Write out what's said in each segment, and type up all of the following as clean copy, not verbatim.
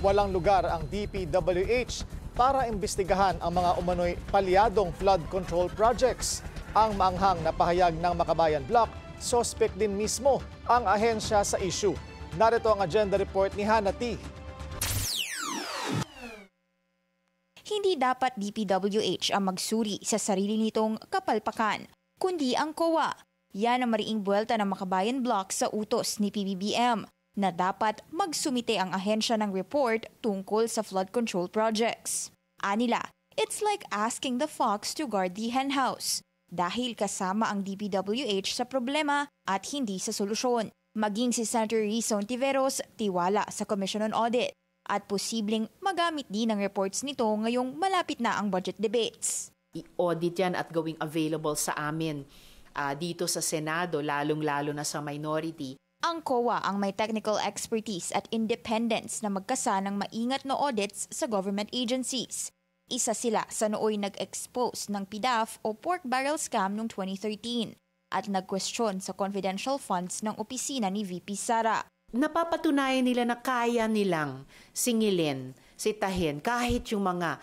walang lugar ang DPWH para imbestigahan ang mga umano'y palyadong flood control projects. Ang maanghang na pahayag ng Makabayan Block, suspect din mismo ang ahensya sa issue. Narito ang agenda report ni Hannah T. Hindi dapat DPWH ang magsuri sa sarili nitong kapalpakan, kundi ang COA. Yan ang mariing buwelta ng Makabayan Block sa utos ni PBBM na dapat magsumite ang ahensya ng report tungkol sa flood control projects. Anila, it's like asking the fox to guard the henhouse dahil kasama ang DPWH sa problema at hindi sa solusyon. Maging si Senator Risa Hontiveros tiwala sa Commission on Audit at posibleng magamit din ang reports nito ngayong malapit na ang budget debates. I-audit yan at gawing available sa amin dito sa Senado, lalong-lalo na sa minority. Ang COA ang may technical expertise at independence na magkasa ng maingat na audits sa government agencies. Isa sila sa nooy nag-expose ng PDAF o pork barrel scam noong 2013 at nag-question sa confidential funds ng opisina ni VP Sara. Napapatunayan nila na kaya nilang singilin, sitahin kahit yung mga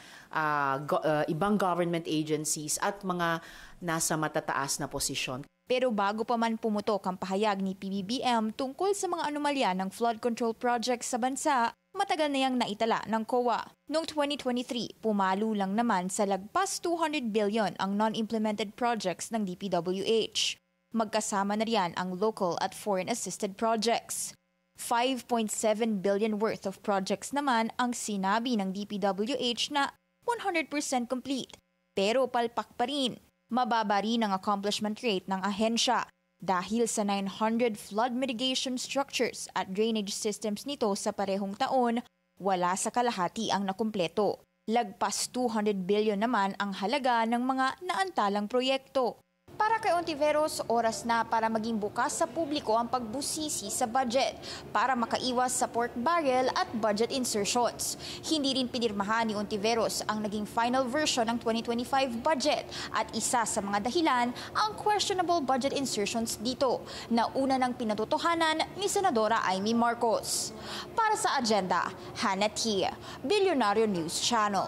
ibang government agencies at mga nasa matataas na posisyon. Pero bago pa man pumutok ang pahayag ni PBBM tungkol sa mga anomalya ng flood control projects sa bansa, matagal na yang naitala ng COA. Noong 2023, pumalo lang naman sa lagpas 200 billion ang non-implemented projects ng DPWH. Magkasama na riyan ang local at foreign assisted projects. 5.7 billion worth of projects naman ang sinabi ng DPWH na 100% complete. Pero palpak pa rin. Mababa rin ang accomplishment rate ng ahensya dahil sa 900 flood mitigation structures at drainage systems nito sa parehong taon, wala sa kalahati ang nakumpleto. Lagpas 200 billion naman ang halaga ng mga naantalang proyekto. Para kay Hontiveros, oras na para maging bukas sa publiko ang pagbusisi sa budget para makaiwas sa pork barrel at budget insertions. Hindi rin pinirmahan ni Hontiveros ang naging final version ng 2025 budget at isa sa mga dahilan ang questionable budget insertions dito na una ng pinatutuhanan ni Senadora Amy Marcos. Para sa agenda, Hannah T, Bilyonaryo News Channel.